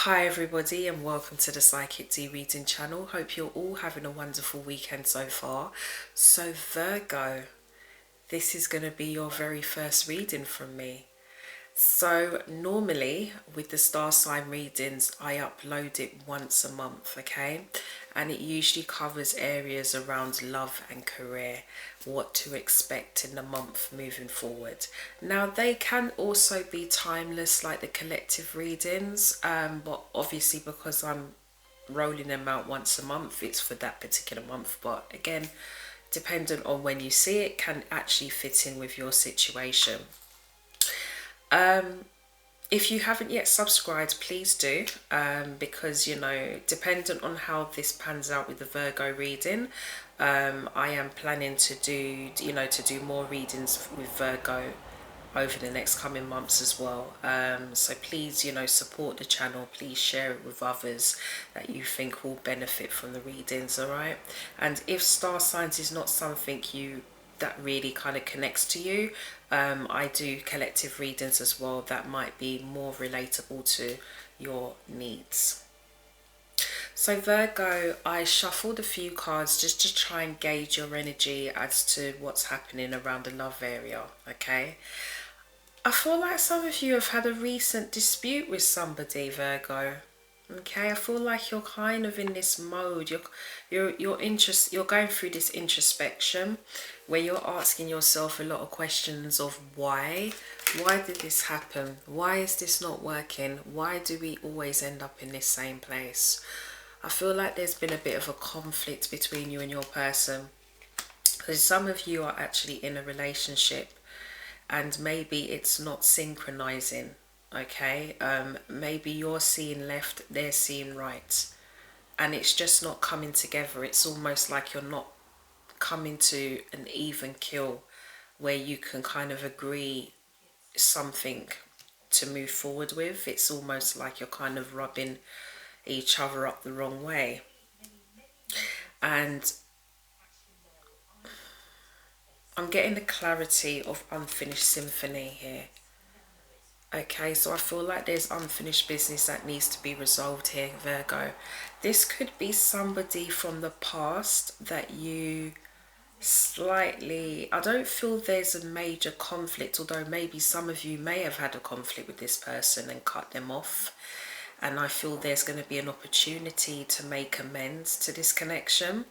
Hi everybody and welcome to the Psychic D Reading channel. Hope you're all having a wonderful weekend so far. So Virgo, this is going to be your very first reading from me. So normally with the star sign readings I upload it once a month, okay, and it usually covers areas around love and career, what to expect in the month moving forward. Now they can also be timeless like the collective readings, but obviously because I'm rolling them out once a month, it's for that particular month. But again, dependent on when you see it, can actually fit in with your situation. If you haven't yet subscribed, please do, because dependent on how this pans out with the Virgo reading, I am planning to do more readings with Virgo over the next coming months as well. So please support the channel, please share it with others that you think will benefit from the readings. All right, and if star signs is not something that really kind of connects to you, I do collective readings as well that might be more relatable to your needs. So Virgo, I shuffled a few cards just to try and gauge your energy as to what's happening around the love area, okay? I feel like some of you have had a recent dispute with somebody, Virgo. Okay, I feel like you're kind of in this mode. You're going through this introspection where you're asking yourself a lot of questions of why did this happen? Why is this not working? Why do we always end up in this same place? I feel like there's been a bit of a conflict between you and your person, because some of you are actually in a relationship and maybe it's not synchronizing. Okay, maybe you're seeing left, they're seeing right, and it's just not coming together. It's almost like you're not coming to an even keel where you can kind of agree something to move forward with. It's almost like you're kind of rubbing each other up the wrong way, and I'm getting the clarity of unfinished symphony here. Okay, so I feel like there's unfinished business that needs to be resolved here, Virgo. This could be somebody from the past that you slightly... I don't feel there's a major conflict, although maybe some of you may have had a conflict with this person and cut them off. And I feel there's going to be an opportunity to make amends to this connection.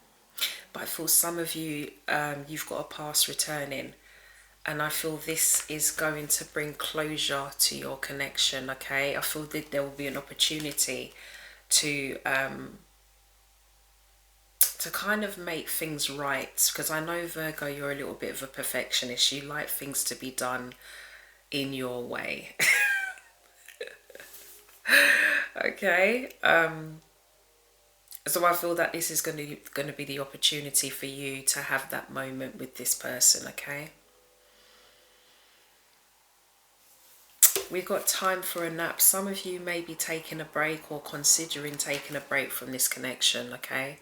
But I feel some of you, you've got a past returning. And I feel this is going to bring closure to your connection, okay? I feel that there will be an opportunity to kind of make things right. Because I know, Virgo, you're a little bit of a perfectionist. You like things to be done in your way. Okay? So I feel that this is going to be the opportunity for you to have that moment with this person, okay? We've got time for a nap. Some of you may be taking a break or considering taking a break from this connection, okay?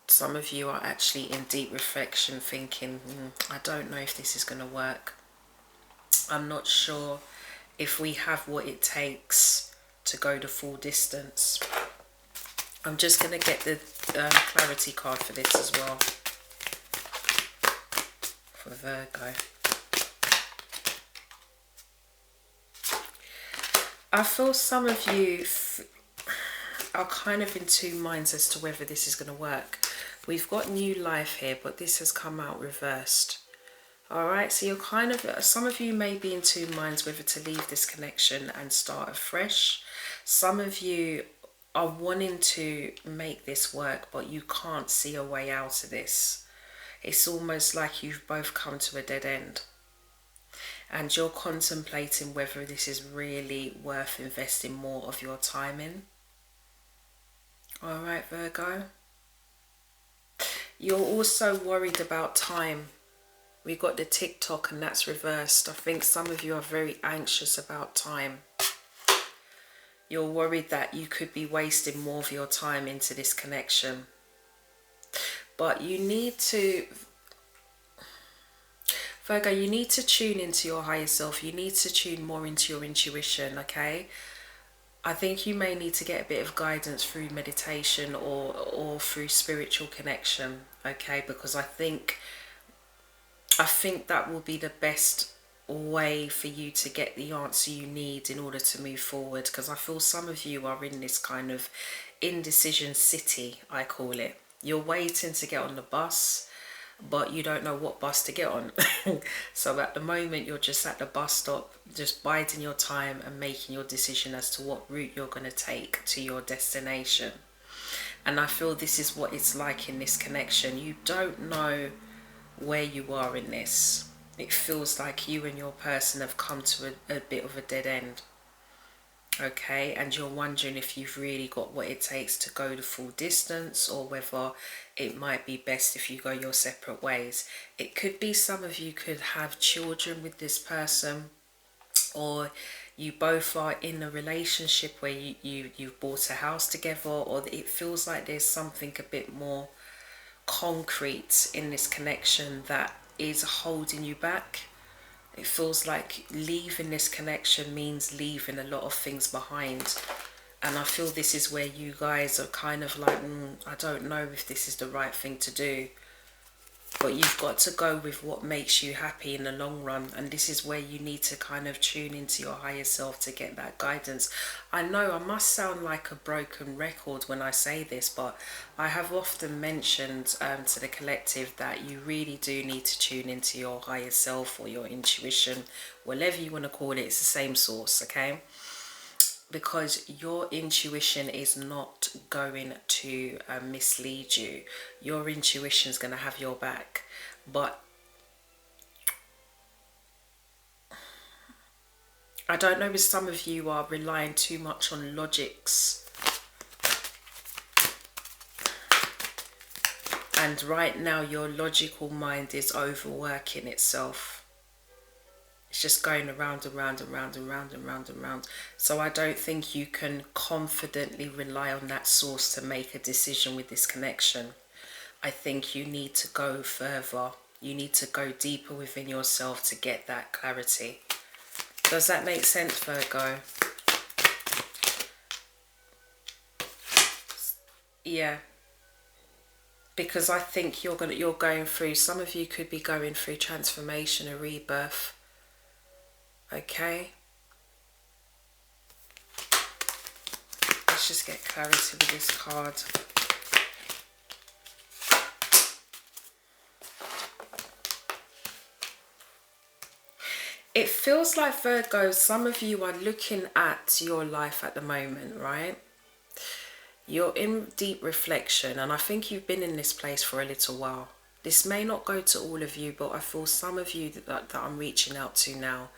Some of you are actually in deep reflection thinking, I don't know if this is going to work. I'm not sure if we have what it takes to go the full distance. I'm just going to get the clarity card for this as well, for Virgo. I feel some of you are kind of in two minds as to whether this is going to work. We've got new life here, but this has come out reversed. Alright, so you're kind of, some of you may be in two minds whether to leave this connection and start afresh. Some of you are wanting to make this work, but you can't see a way out of this. It's almost like you've both come to a dead end. And you're contemplating whether this is really worth investing more of your time in. Alright, Virgo. You're also worried about time. We got the TikTok and that's reversed. I think some of you are very anxious about time. You're worried that you could be wasting more of your time into this connection. But you need to... Virgo, you need to tune into your higher self. You need to tune more into your intuition, okay? I think you may need to get a bit of guidance through meditation or through spiritual connection, okay? Because I think that will be the best way for you to get the answer you need in order to move forward, because I feel some of you are in this kind of indecision city, I call it. You're waiting to get on the bus, but you don't know what bus to get on. So at the moment you're just at the bus stop, just biding your time and making your decision as to what route you're going to take to your destination. And I feel this is what it's like in this connection. You don't know where you are in this. It feels like you and your person have come to a bit of a dead end. Okay, and you're wondering if you've really got what it takes to go the full distance, or whether it might be best if you go your separate ways. It could be some of you could have children with this person, or you both are in a relationship where you've bought a house together, or it feels like there's something a bit more concrete in this connection that is holding you back. It feels like leaving this connection means leaving a lot of things behind. And I feel this is where you guys are kind of like, I don't know if this is the right thing to do. But you've got to go with what makes you happy in the long run. And this is where you need to kind of tune into your higher self to get that guidance. I know I must sound like a broken record when I say this, but I have often mentioned to the collective that you really do need to tune into your higher self or your intuition, whatever you want to call it. It's the same source, okay? Because your intuition is not going to mislead you. Your intuition is going to have your back. But I don't know if some of you are relying too much on logics. And right now your logical mind is overworking itself. It's just going around and round and round and round and round and round. So I don't think you can confidently rely on that source to make a decision with this connection. I think you need to go further. You need to go deeper within yourself to get that clarity. Does that make sense, Virgo? Yeah. Because I think you're going through, some of you could be going through transformation, a rebirth. Okay, let's just get clarity with this card. It feels like, Virgo, some of you are looking at your life at the moment, right? You're in deep reflection, and I think you've been in this place for a little while. This may not go to all of you, but I feel some of you that I'm reaching out to now,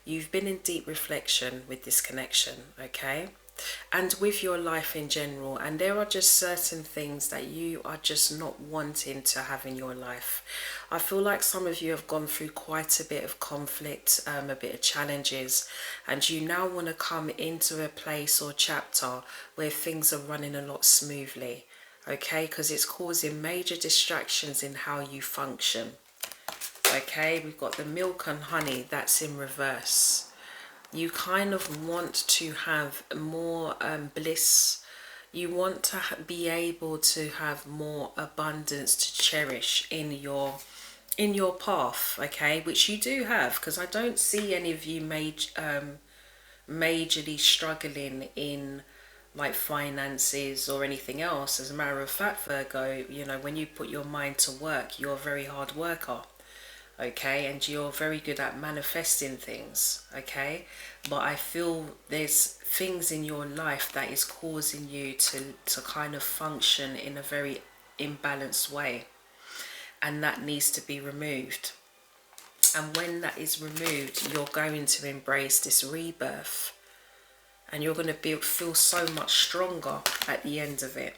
you've been in deep reflection with this connection, okay? And with your life in general. And there are just certain things that you are just not wanting to have in your life. I feel like some of you have gone through quite a bit of conflict, a bit of challenges. And you now want to come into a place or chapter where things are running a lot smoothly, okay? Because it's causing major distractions in how you function. Okay, we've got the milk and honey, that's in reverse. You kind of want to have more bliss. You want to be able to have more abundance to cherish in your path, okay, which you do have, because I don't see any of you majorly struggling in like finances or anything else. As a matter of fact, Virgo, you know, when you put your mind to work, you're a very hard worker. Okay, and you're very good at manifesting things, okay? But I feel there's things in your life that is causing you to kind of function in a very imbalanced way, and that needs to be removed. And when that is removed, you're going to embrace this rebirth, and you're going to feel so much stronger at the end of it.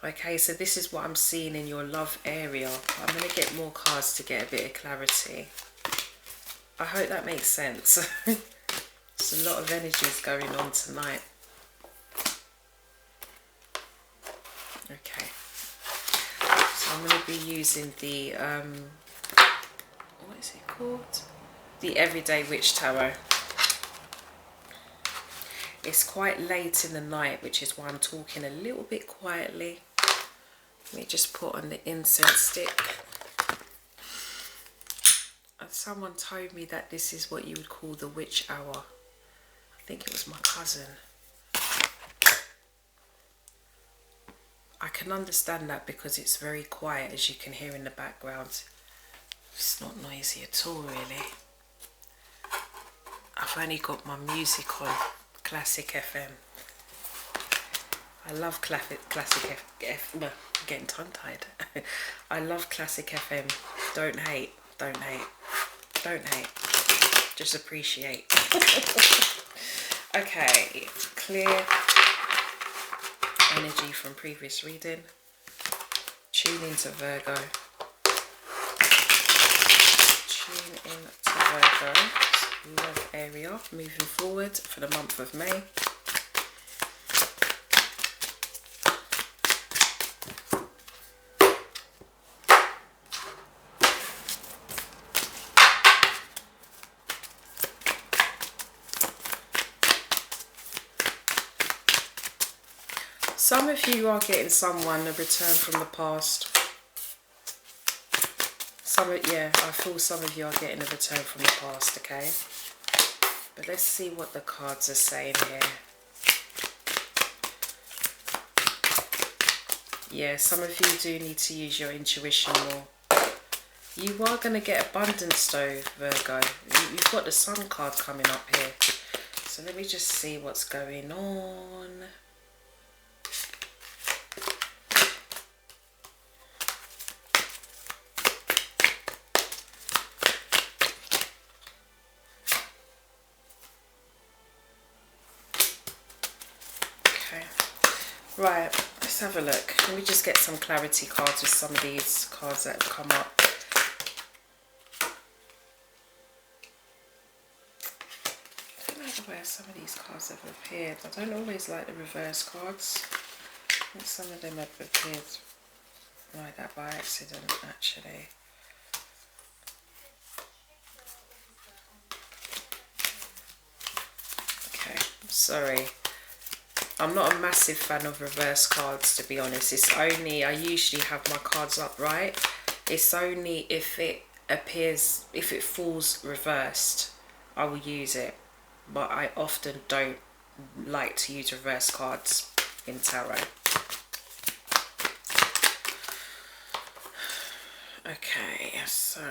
Okay, so this is what I'm seeing in your love area. I'm going to get more cards to get a bit of clarity. I hope that makes sense. There's a lot of energies going on tonight. Okay. So I'm going to be using the, what is it called? The Everyday Witch Tarot. It's quite late in the night, which is why I'm talking a little bit quietly. Let me just put on the incense stick. And someone told me that this is what you would call the witch hour. I think it was my cousin. I can understand that because it's very quiet, as you can hear in the background. It's not noisy at all, really. I've only got my music on Classic FM. I love Classic FM. Getting tongue-tied. I love Classic FM. Don't hate, don't hate, don't hate. Just appreciate. Okay, clear energy from previous reading. Tune into Virgo. Tune into Virgo. Love area moving forward for the month of May. Some of you are getting someone a return from the past. Yeah, I feel some of you are getting a return from the past, okay? But let's see what the cards are saying here. Yeah, some of you do need to use your intuition more. You are going to get abundance though, Virgo. You've got the Sun card coming up here. So let me just see what's going on. Right, let's have a look. Let me just get some clarity cards with some of these cards that have come up. I don't know where some of these cards have appeared. I don't always like the reverse cards. I think some of them have appeared like that by accident, actually. Okay, sorry. I'm not a massive fan of reverse cards, to be honest. It's only, I usually have my cards upright. It's only if it appears, if it falls reversed, I will use it. But I often don't like to use reverse cards in tarot. Okay, so...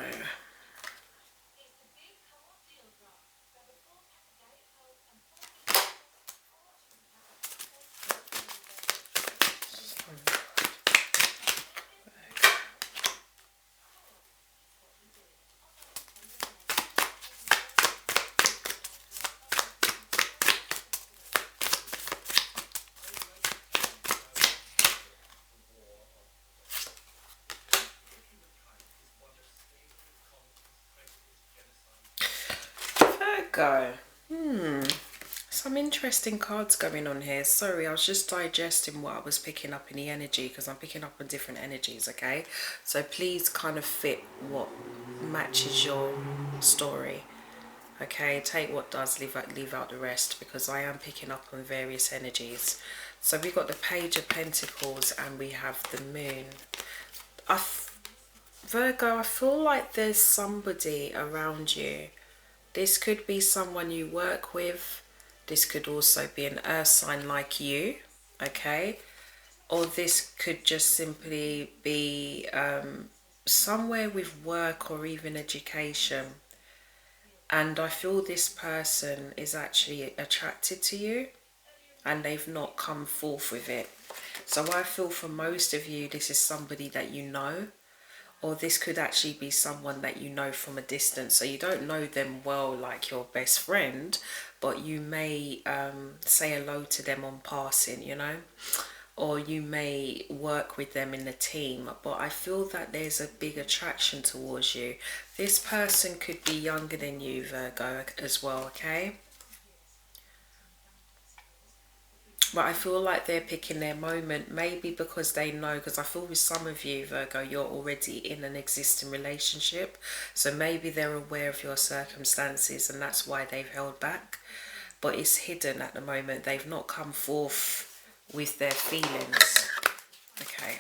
Virgo. Some interesting cards going on here. Sorry, I was just digesting what I was picking up in the energy, because I'm picking up on different energies, okay? So please kind of fit what matches your story, okay? Take what does, leave out the rest, because I am picking up on various energies. So we've got the Page of Pentacles and we have the Moon. Virgo, I feel like there's somebody around you. This could be someone you work with. This could also be an earth sign like you, okay? Or this could just simply be somewhere with work or even education. And I feel this person is actually attracted to you and they've not come forth with it. So I feel for most of you, this is somebody that you know. Or this could actually be someone that you know from a distance. So you don't know them well like your best friend, but you may say hello to them on passing, you know. Or you may work with them in the team. But I feel that there's a big attraction towards you. This person could be younger than you, Virgo, as well, okay? But I feel like they're picking their moment, maybe because they know, because I feel with some of you, Virgo, you're already in an existing relationship. So maybe they're aware of your circumstances and that's why they've held back. but it's hidden at the moment. They've not come forth with their feelings. Okay,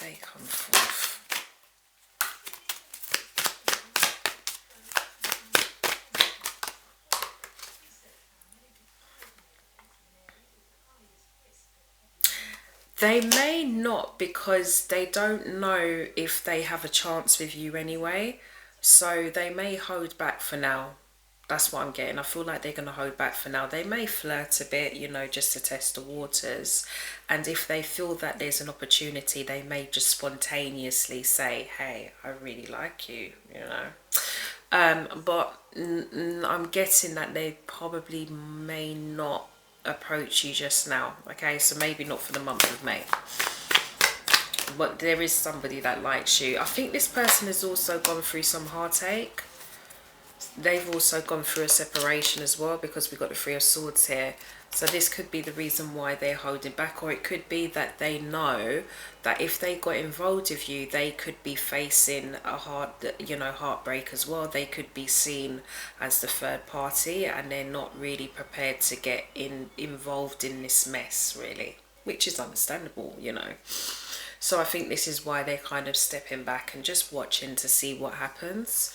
they come forth. They may not, because they don't know if they have a chance with you anyway. So they may hold back for now. That's what I'm getting. I feel like they're going to hold back for now. They may flirt a bit, you know, just to test the waters. And if they feel that there's an opportunity, they may just spontaneously say, hey, I really like you, you know. But I'm guessing that they probably may not approach you just now. Okay, so maybe not for the month of May. But there is somebody that likes you. I think this person has also gone through some heartache. They've also gone through a separation as well, because we've got the Three of Swords here. So this could be the reason why they're holding back, or it could be that they know that if they got involved with you, they could be facing a heartbreak as well. They could be seen as the third party, and they're not really prepared to get involved in this mess, really, which is understandable, you know. So I think this is why they're kind of stepping back and just watching to see what happens.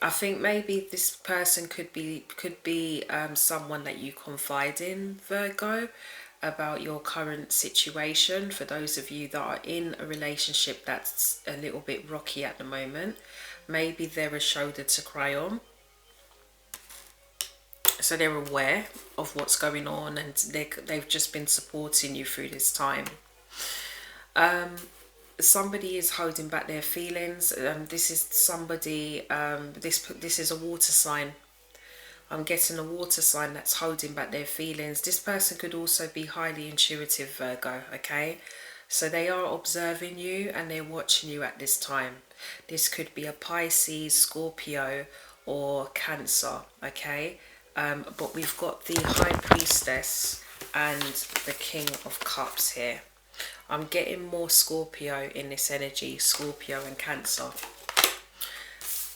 I think maybe this person could be someone that you confide in, Virgo, about your current situation. For those of you that are in a relationship that's a little bit rocky at the moment, maybe they're a shoulder to cry on. So they're aware of what's going on, and they've just been supporting you through this time. Somebody is holding back their feelings. This is somebody, this is a water sign. I'm getting a water sign that's holding back their feelings. This person could also be highly intuitive, Virgo, okay? So they are observing you and they're watching you at this time. This could be a Pisces, Scorpio, or Cancer, okay? But we've got the High Priestess and the King of Cups here. I'm getting more Scorpio in this energy, Scorpio and Cancer.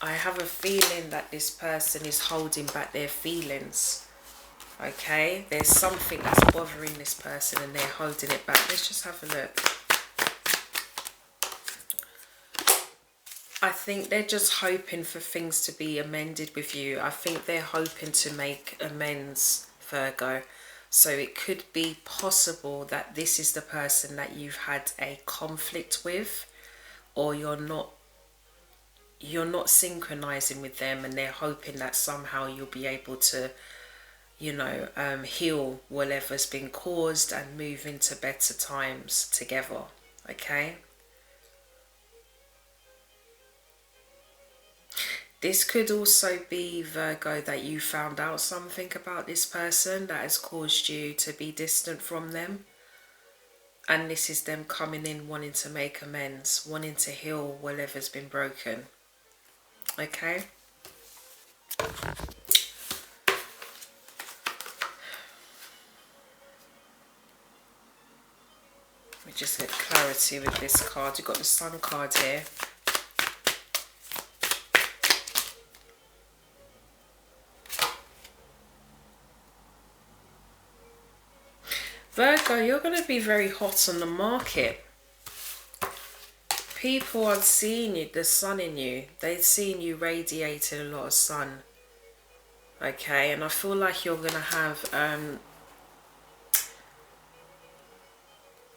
I have a feeling that this person is holding back their feelings. Okay, there's something that's bothering this person and they're holding it back. Let's just have a look. I think they're just hoping for things to be amended with you. I think they're hoping to make amends, Virgo. So it could be possible that this is the person that you've had a conflict with, or you're not synchronizing with them, and they're hoping that somehow you'll be able to, you know, heal whatever's been caused and move into better times together. Okay. This could also be, Virgo, that you found out something about this person that has caused you to be distant from them. And this is them coming in wanting to make amends, wanting to heal whatever's been broken. Okay? We just get clarity with this card. You've got the Sun card here. Virgo, you're going to be very hot on the market. People are seeing you, the sun in you. They've seen you radiating a lot of sun. Okay, and I feel like you're going to have...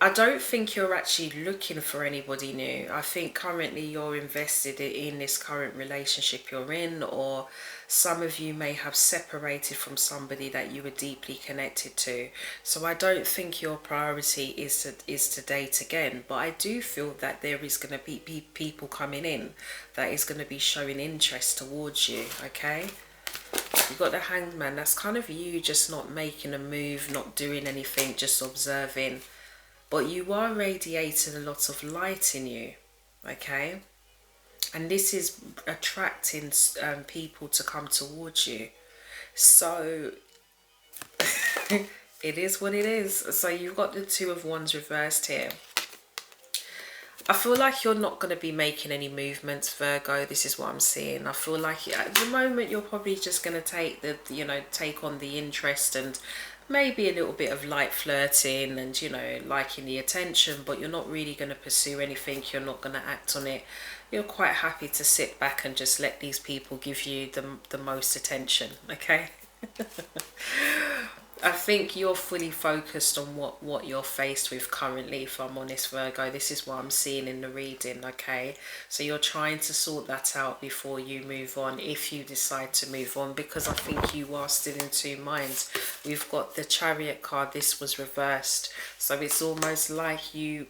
I don't think you're actually looking for anybody new. I think currently you're invested in this current relationship you're in, or some of you may have separated from somebody that you were deeply connected to. So I don't think your priority is to date again, but I do feel that there is going to be people coming in that is going to be showing interest towards you. Okay, you've got the Hanged Man. That's kind of you just not making a move, not doing anything, just observing. But you are radiating a lot of light in you, okay? And this is attracting people to come towards you. So it is what it is. So you've got the Two of Wands reversed here. I feel like you're not going to be making any movements, Virgo. This is what I'm seeing. I feel like at the moment you're probably just going to take the, take on the interest and maybe a little bit of light flirting and, liking the attention, but you're not really going to pursue anything. You're not going to act on it. You're quite happy to sit back and just let these people give you the most attention, okay? I think you're fully focused on what you're faced with currently, if I'm honest, Virgo. This is what I'm seeing in the reading, okay? So you're trying to sort that out before you move on, if you decide to move on, because I think you are still in two minds. We've got the Chariot card. This was reversed. So it's almost like you're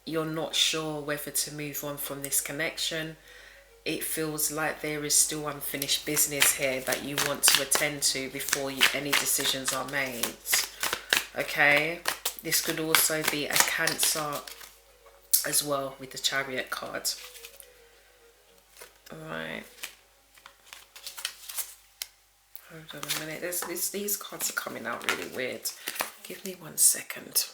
not sure whether to move on from this connection. It feels like there is still unfinished business here that you want to attend to before any decisions are made. Okay, this could also be a Cancer as well with the Chariot card. Alright. Hold on a minute. These cards are coming out really weird. Give me 1 second.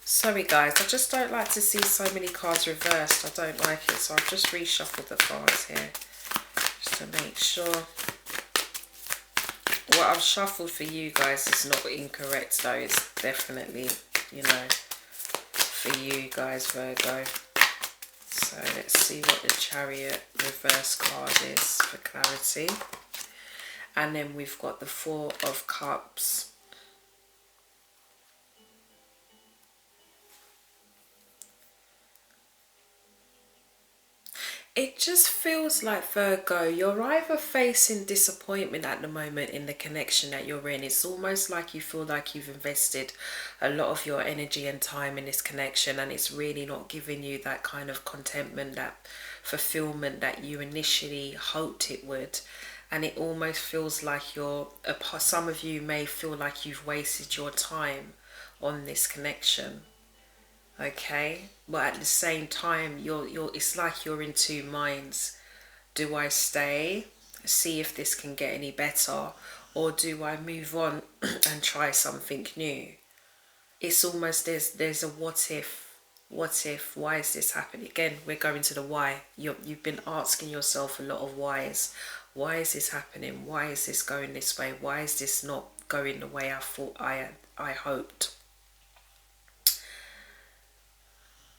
Sorry guys, I just don't like to see so many cards reversed. I don't like it, so I've just reshuffled the cards here just to make sure. What I've shuffled for you guys is not incorrect though. It's definitely, for you guys, Virgo. So let's see what the Chariot reverse card is for clarity. And then we've got the Four of Cups. It just feels like, Virgo, you're either facing disappointment at the moment in the connection that you're in. It's almost like you feel like you've invested a lot of your energy and time in this connection, and it's really not giving you that kind of contentment, that fulfillment that you initially hoped it would. And it almost feels like some of you may feel like you've wasted your time on this connection. Okay, but at the same time it's like you're in two minds. Do I stay, see if this can get any better, or do I move on and try something new? It's almost there's a what if, why is this happening? Again, we're going to the why. You've been asking yourself a lot of whys. Why is this happening? Why is this going this way? Why is this not going the way I thought I hoped?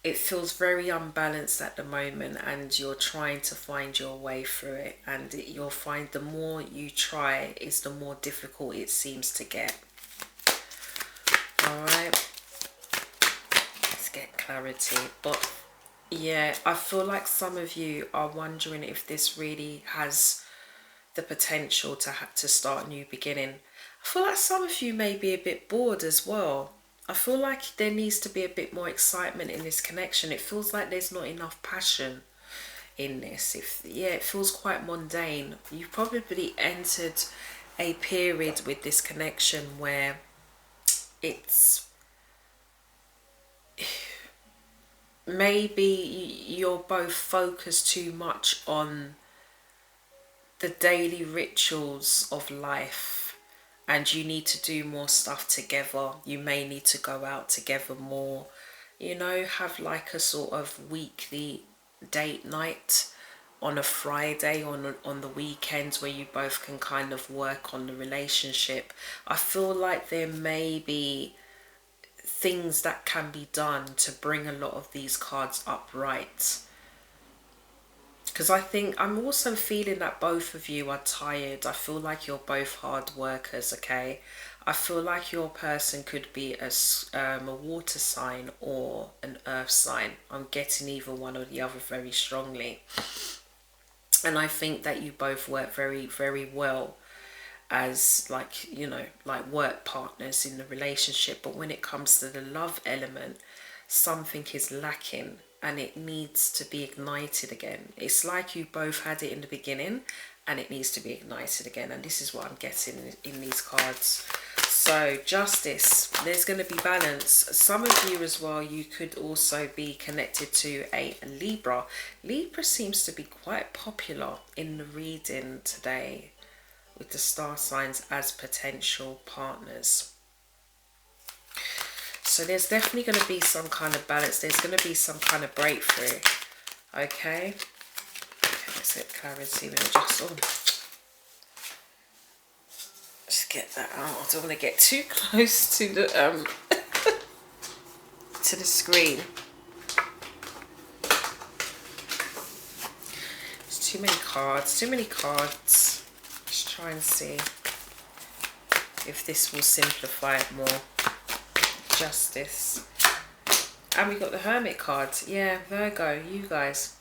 It feels very unbalanced at the moment, and you're trying to find your way through it, and you'll find the more you try is the more difficult it seems to get. Alright, let's get clarity. But yeah, I feel like some of you are wondering if this really has the potential to start a new beginning. I feel like some of you may be a bit bored as well. I feel like there needs to be a bit more excitement in this connection. It feels like there's not enough passion in this. It feels quite mundane. You probably entered a period with this connection where it's maybe you're both focused too much on the daily rituals of life, and you need to do more stuff together. You may need to go out together more, have like a sort of weekly date night on a Friday, on the weekends, where you both can kind of work on the relationship. I feel like there may be things that can be done to bring a lot of these cards upright. Because I think I'm also feeling that both of you are tired. I feel like you're both hard workers, okay? I feel like your person could be a water sign or an earth sign. I'm getting either one or the other very strongly. And I think that you both work very, very well as like work partners in the relationship. But when it comes to the love element, something is lacking. And it needs to be ignited again. It's like you both had it in the beginning, and it needs to be ignited again. And this is what I'm getting in these cards. So Justice, there's going to be balance. Some of you as well, you could also be connected to a Libra. Libra seems to be quite popular in the reading today with the star signs as potential partners. So there's definitely going to be some kind of balance. There's going to be some kind of breakthrough. Okay. Okay, let's get clarity. We'll just get that out. I don't want to get too close to the to the screen. There's too many cards. Too many cards. Let's try and see if this will simplify it more. Justice. And we got the Hermit card. Yeah, Virgo, you guys.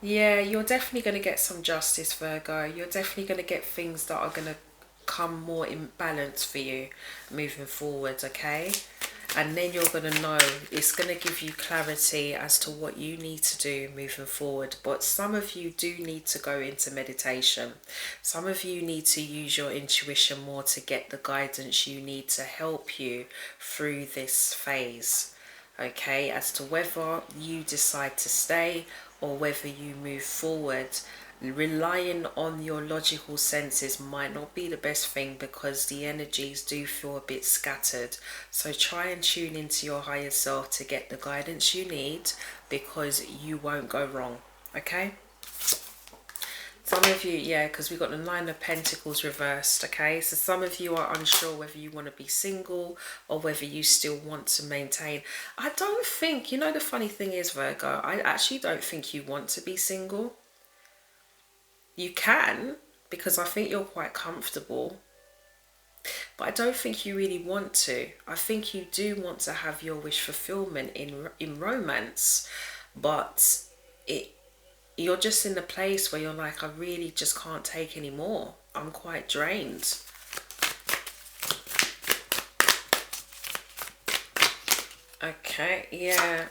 Yeah, you're definitely going to get some justice, Virgo. You're definitely going to get things that are going to come more in balance for you moving forward, okay? And then you're going to know, it's going to give you clarity as to what you need to do moving forward. But some of you do need to go into meditation. Some of you need to use your intuition more to get the guidance you need to help you through this phase, okay? As to whether you decide to stay or whether you move forward. Relying on your logical senses might not be the best thing because the energies do feel a bit scattered. So try and tune into your higher self to get the guidance you need, because you won't go wrong, okay? Some of you, yeah, because we've got the Nine of Pentacles reversed, okay? So some of you are unsure whether you want to be single or whether you still want to maintain. I don't think, you know, the funny thing is, Virgo, I actually don't think you want to be single. You can, because I think you're quite comfortable. But I don't think you really want to. I think you do want to have your wish fulfillment in romance. But you're just in the place where you're like, I really just can't take any more. I'm quite drained. Okay, yeah.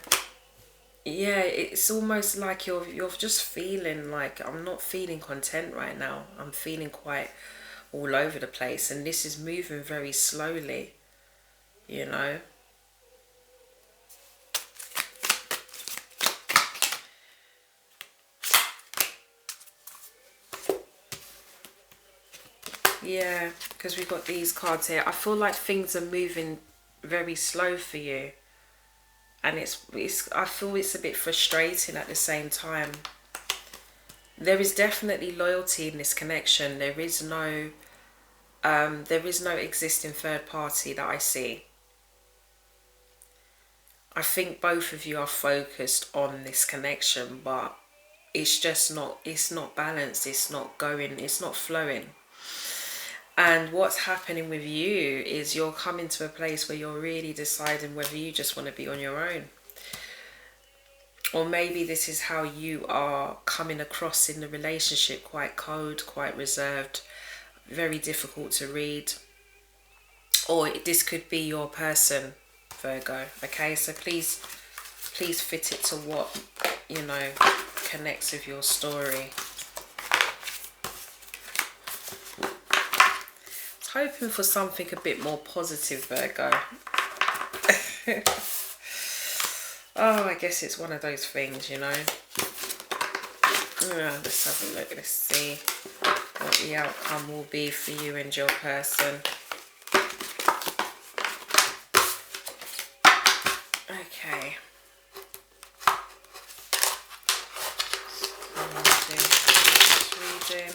Yeah, it's almost like you're just feeling like, I'm not feeling content right now. I'm feeling quite all over the place, and this is moving very slowly, you know. Yeah, because we've got these cards here. I feel like things are moving very slow for you. And I feel it's a bit frustrating at the same time. There is definitely loyalty in this connection. There is no existing third party that I see. I think both of you are focused on this connection, but it's just not, it's not balanced, it's not going, it's not flowing. And what's happening with you is you're coming to a place where you're really deciding whether you just want to be on your own. Or maybe this is how you are coming across in the relationship, quite cold, quite reserved, very difficult to read. Or this could be your person, Virgo. Okay, so please fit it to what, you know, connects with your story. I was hoping for something a bit more positive, Virgo. Oh, I guess it's one of those things, you know. Let's have a look. Let's see what the outcome will be for you and your person. Okay. Reading.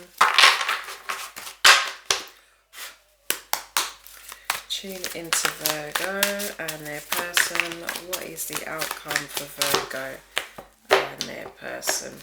Tune into Virgo and their person. What is the outcome for Virgo and their person?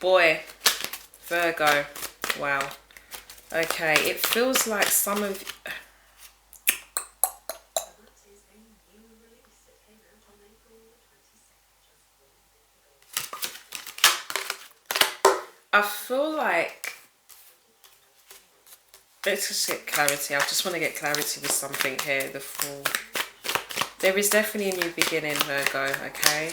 Boy, Virgo, wow. Okay, it feels like some of... I feel like Let's just get clarity. I just want to get clarity with something here. The Fool. There is definitely a new beginning, Virgo, okay?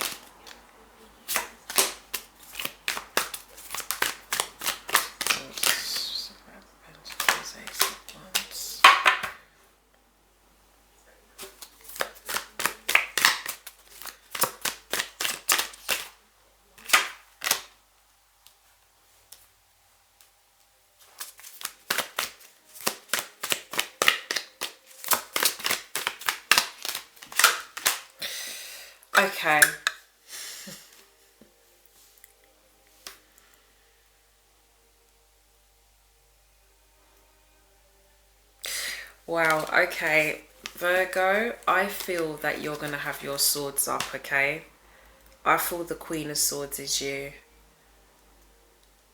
Okay. Wow, okay. Virgo, I feel that you're going to have your swords up, okay? I feel the Queen of Swords is you.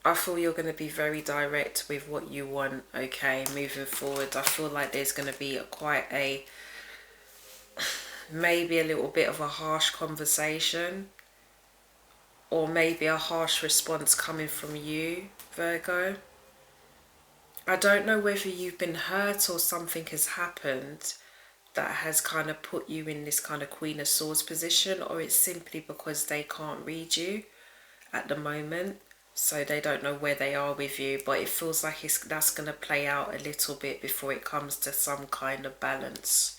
I feel you're going to be very direct with what you want, okay, moving forward. I feel like there's going to be maybe a little bit of a harsh conversation, or maybe a harsh response coming from you, Virgo. I don't know whether you've been hurt or something has happened that has kind of put you in this kind of Queen of Swords position, or it's simply because they can't read you at the moment, so they don't know where they are with you. But it feels like that's going to play out a little bit before it comes to some kind of balance.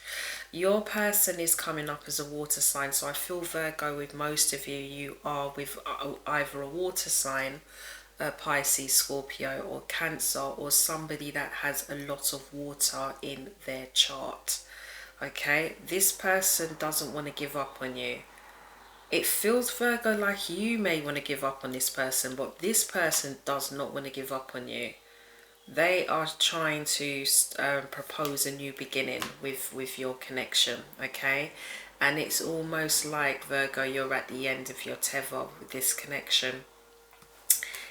Your person is coming up as a water sign, so I feel, Virgo, with most of you, you are with either a water sign, a Pisces, Scorpio or Cancer, or somebody that has a lot of water in their chart. Okay, this person doesn't want to give up on you. It feels, Virgo, like you may want to give up on this person, but this person does not want to give up on you. They are trying to propose a new beginning with your connection, okay? And it's almost like, Virgo, you're at the end of your tether with this connection.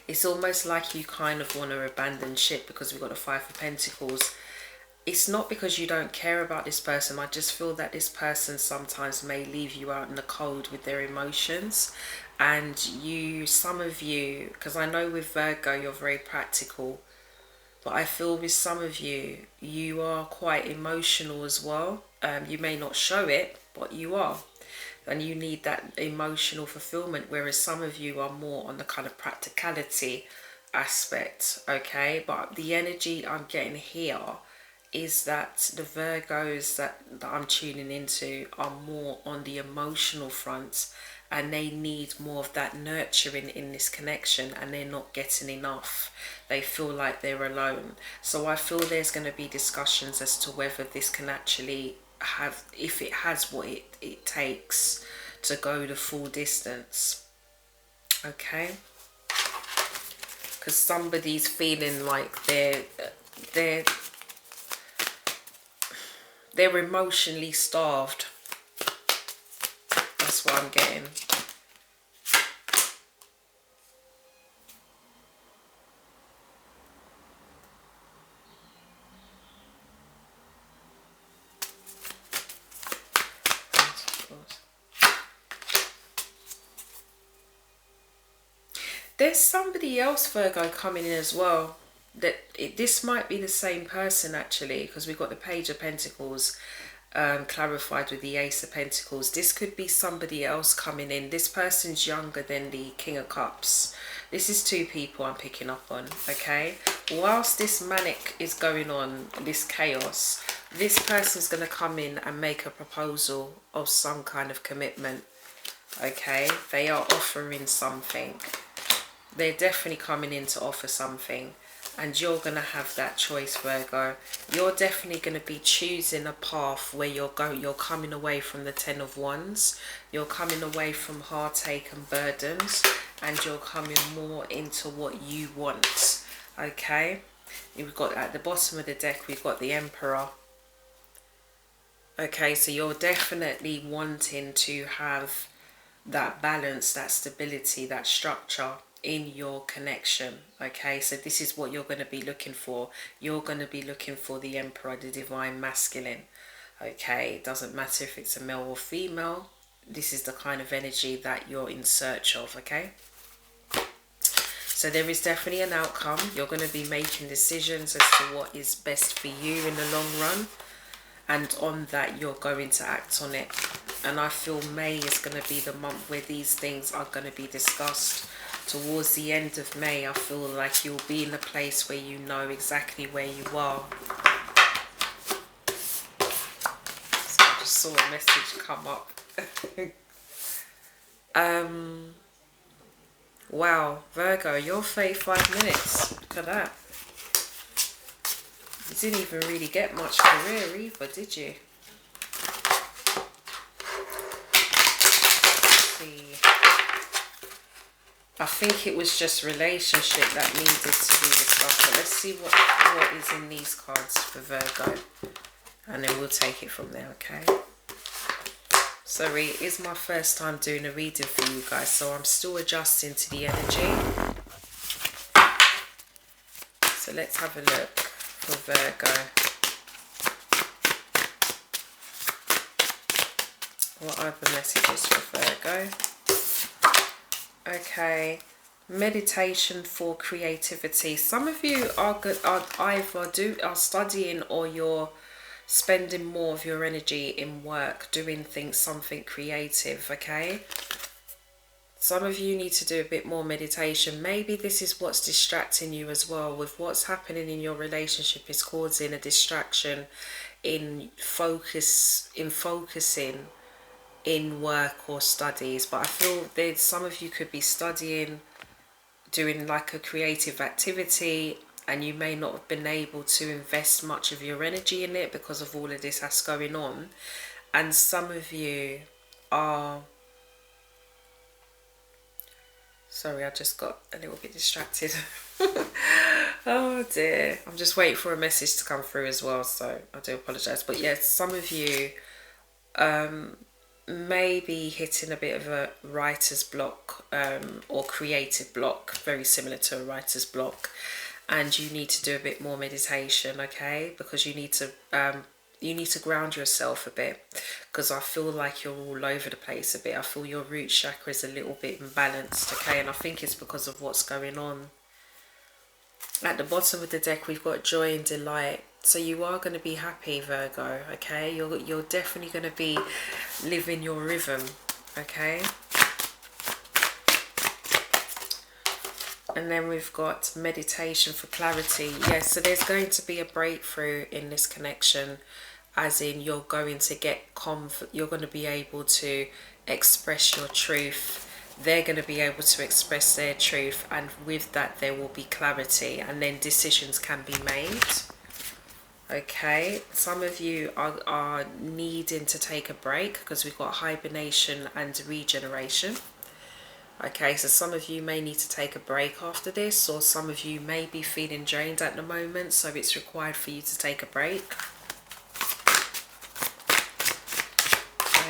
It's almost like you kind of want to abandon ship, because we've got the Five of Pentacles. It's not because you don't care about this person. I just feel that this person sometimes may leave you out in the cold with their emotions. And some of you, because I know with Virgo you're very practical, but I feel with some of you, you are quite emotional as well. You may not show it, but you are. And you need that emotional fulfillment, whereas some of you are more on the kind of practicality aspect, okay? But the energy I'm getting here is that the Virgos that I'm tuning into are more on the emotional front, and they need more of that nurturing in this connection, and they're not getting enough. They feel like they're alone. So I feel there's going to be discussions as to whether this can actually have, if it has what it takes to go the full distance, okay? Because somebody's feeling like they're emotionally starved. That's what I'm getting. There's somebody else, Virgo, coming in as well. This might be the same person actually, because we've got the Page of Pentacles clarified with the Ace of Pentacles. This could be somebody else coming in. This person's younger than the King of Cups. This is two people I'm picking up on, okay? Whilst this manic is going on, this chaos, this person's going to come in and make a proposal of some kind of commitment, okay? They are offering something. They're definitely coming in to offer something, and you're going to have that choice, Virgo. You're definitely going to be choosing a path where you're coming away from the Ten of Wands. You're coming away from heartache and burdens, and you're coming more into what you want, okay? We've got at the bottom of the deck, we've got the Emperor. Okay, so you're definitely wanting to have that balance, that stability, that structure in your connection, okay? So this is what you're going to be looking for. You're going to be looking for the Emperor, the divine masculine, okay? It doesn't matter if it's a male or female. This is the kind of energy that you're in search of, okay? So there is definitely an outcome. You're going to be making decisions as to what is best for you in the long run. And on that, you're going to act on it. And I feel May is going to be the month where these things are going to be discussed. Towards the end of May, I feel like you'll be in a place where you know exactly where you are. So I just saw a message come up. Wow, Virgo, you're 35 minutes. Look at that. You didn't even really get much career either, did you? Let's see. I think it was just relationship that needed to be discussed. But let's see what is in these cards for Virgo. And then we'll take it from there, okay? Sorry, it is my first time doing a reading for you guys, so I'm still adjusting to the energy. So let's have a look for Virgo. What are the messages for Virgo? Okay, meditation for creativity. Some of you are either studying, or you're spending more of your energy in work, doing something creative, okay? Some of you need to do a bit more meditation. Maybe this is what's distracting you as well. With what's happening in your relationship is causing a distraction in focusing in work or studies. But I feel that some of you could be studying, doing like a creative activity, and you may not have been able to invest much of your energy in it because of all of this that's going on. And some of you are... Sorry, I just got a little bit distracted. Oh dear. I'm just waiting for a message to come through as well, so I do apologise. But yes, some of you may be hitting a bit of a writer's block or creative block, very similar to a writer's block. And you need to do a bit more meditation, okay? Because you need to ground yourself a bit, because I feel like you're all over the place a bit. I feel your root chakra is a little bit imbalanced, okay? And I think it's because of what's going on. At the bottom of the deck, we've got joy and delight. So you are going to be happy, Virgo, okay? You're definitely going to be living your rhythm, okay? And then we've got meditation for clarity. Yes, so there's going to be a breakthrough in this connection, as in you're going to get you're going to be able to express your truth. They're going to be able to express their truth, and with that there will be clarity, and then decisions can be made. Okay, some of you are needing to take a break because we've got hibernation and regeneration. Okay, so some of you may need to take a break after this, or some of you may be feeling drained at the moment, so it's required for you to take a break.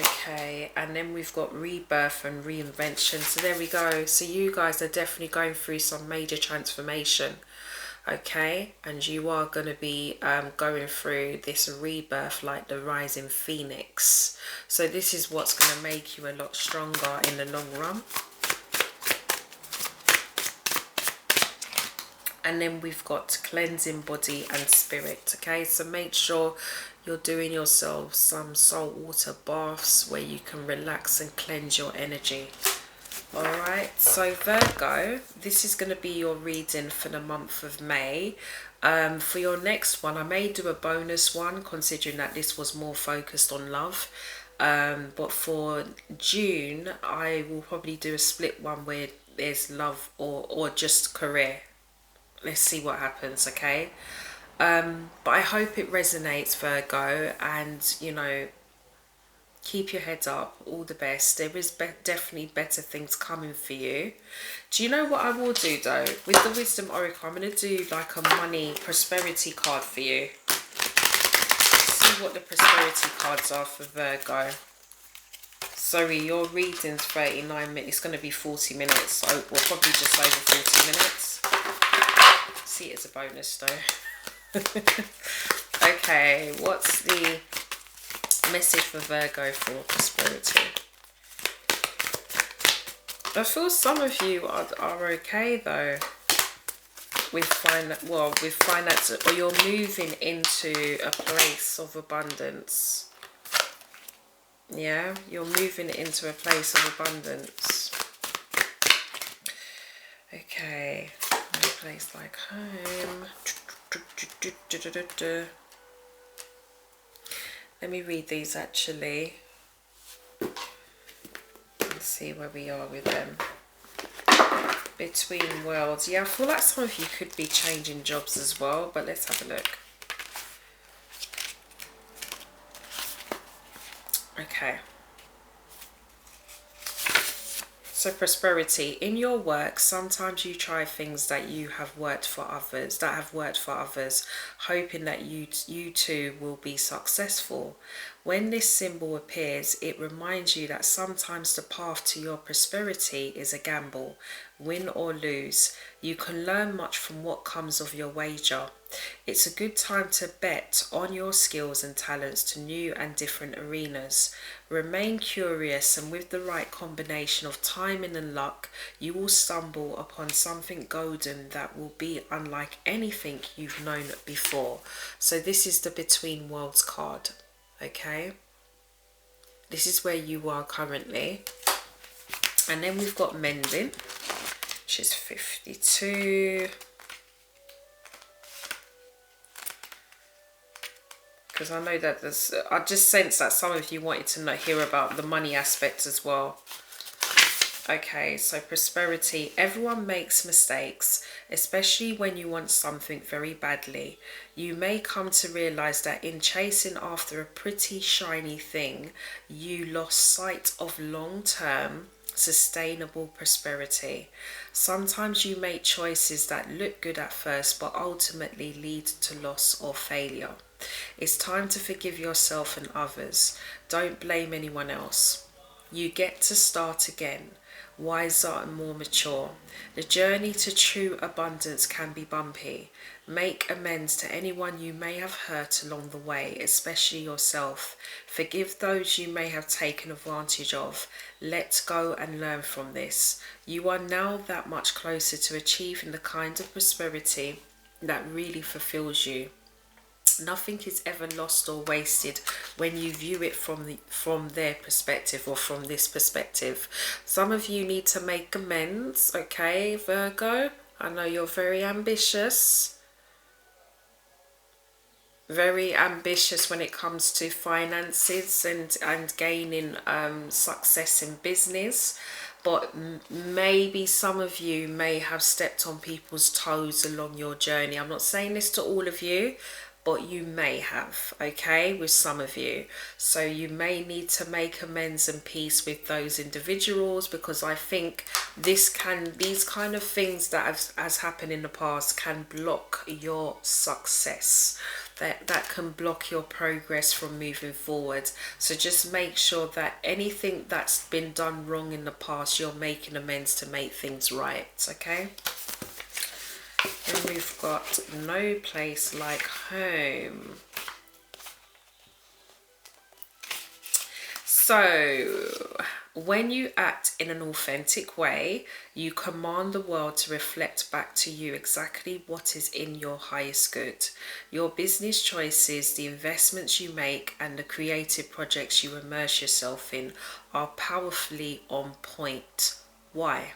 Okay, and then we've got rebirth and reinvention. So there we go. So you guys are definitely going through some major transformation. Okay, and you are going to be going through this rebirth like the rising phoenix. So this is what's going to make you a lot stronger in the long run. And then we've got cleansing body and spirit. Okay, so make sure you're doing yourself some salt water baths where you can relax and cleanse your energy. All right, so Virgo, this is going to be your reading for the month of May. For your next one, I may do a bonus one, considering that this was more focused on love. But for June, I will probably do a split one where there's love or just career. Let's see what happens, okay? But I hope it resonates, Virgo, and you know, keep your head up. All the best. There is definitely better things coming for you. Do you know what I will do though? With the Wisdom Oracle, I'm going to do like a money prosperity card for you. See what the prosperity cards are for Virgo. Sorry, your reading's 39 minutes. It's going to be 40 minutes, so we'll probably just over 40 minutes. See it as a bonus though. Okay, what's the message for Virgo for prosperity? I feel some of you are okay though. with finance, or you're moving into a place of abundance. Yeah, you're moving into a place of abundance. Okay, no place like home. Let me read these actually and see where we are with them. Between worlds. Yeah, I feel like some of you could be changing jobs as well, but let's have a look. Okay. So prosperity in your work. Sometimes you try things that have worked for others, hoping that you too will be successful. When this symbol appears, it reminds you that sometimes the path to your prosperity is a gamble, win or lose. You can learn much from what comes of your wager. It's a good time to bet on your skills and talents to new and different arenas. Remain curious, and with the right combination of timing and luck, you will stumble upon something golden that will be unlike anything you've known before. So this is the Between Worlds card, okay? This is where you are currently. And then we've got Mending, which is 52. Because I know that I just sense that some of you wanted to hear about the money aspect as well. Okay, so prosperity. Everyone makes mistakes, especially when you want something very badly. You may come to realize that in chasing after a pretty shiny thing, you lost sight of long-term sustainable prosperity. Sometimes you make choices that look good at first, but ultimately lead to loss or failure. It's time to forgive yourself and others. Don't blame anyone else. You get to start again, wiser and more mature. The journey to true abundance can be bumpy. Make amends to anyone you may have hurt along the way, especially yourself. Forgive those you may have taken advantage of. Let go and learn from this. You are now that much closer to achieving the kind of prosperity that really fulfills you. Nothing is ever lost or wasted when you view it from their perspective, or from this perspective. Some of you need to make amends, okay, Virgo? I know you're very ambitious. Very ambitious when it comes to finances and gaining success in business. But maybe some of you may have stepped on people's toes along your journey. I'm not saying this to all of you, but you may have, okay, with some of you. So you may need to make amends and peace with those individuals, because I think these kind of things that has happened in the past can block your success. That can block your progress from moving forward. So just make sure that anything that's been done wrong in the past, you're making amends to make things right, okay? Then we've got No Place Like Home. So when you act in an authentic way, you command the world to reflect back to you exactly what is in your highest good. Your business choices, the investments you make, and the creative projects you immerse yourself in are powerfully on point. Why?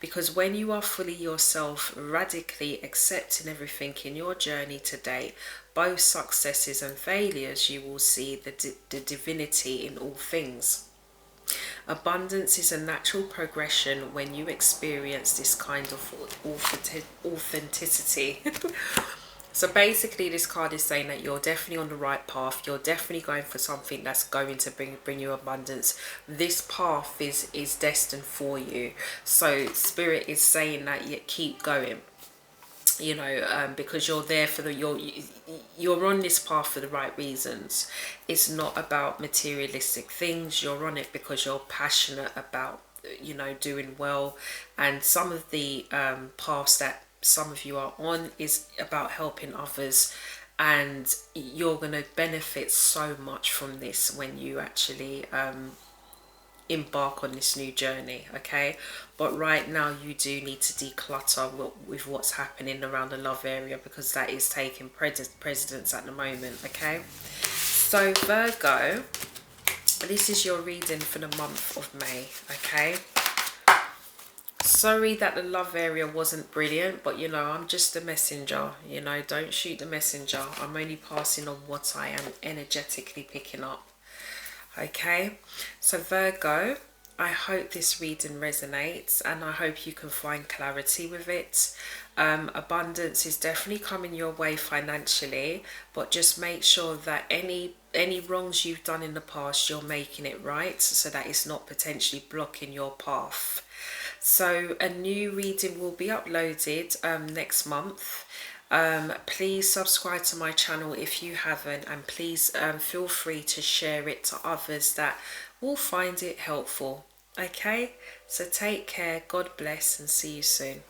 Because when you are fully yourself, radically accepting everything in your journey today, both successes and failures, you will see the divinity in all things. Abundance is a natural progression when you experience this kind of authenticity. So basically this card is saying that you're definitely on the right path. You're definitely going for something that's going to bring you abundance. This path is destined for you. So Spirit is saying that you keep going, you know, because you're there for you're on this path for the right reasons. It's not about materialistic things. You're on it because you're passionate about, you know, doing well. And some of the paths that some of you are on is about helping others, and you're going to benefit so much from this when you actually embark on this new journey, okay? But right now you do need to declutter with what's happening around the love area, because that is taking precedence at the moment, okay? So Virgo, this is your reading for the month of May, okay? Sorry that the love area wasn't brilliant, but you know, I'm just a messenger, you know, don't shoot the messenger. I'm only passing on what I am energetically picking up, okay? So Virgo, I hope this reading resonates, and I hope you can find clarity with it. Abundance is definitely coming your way financially, but just make sure that any wrongs you've done in the past, you're making it right, so that it's not potentially blocking your path. So a new reading will be uploaded next month. Please subscribe to my channel if you haven't, and please feel free to share it to others that will find it helpful. Okay, so take care, God bless, and see you soon.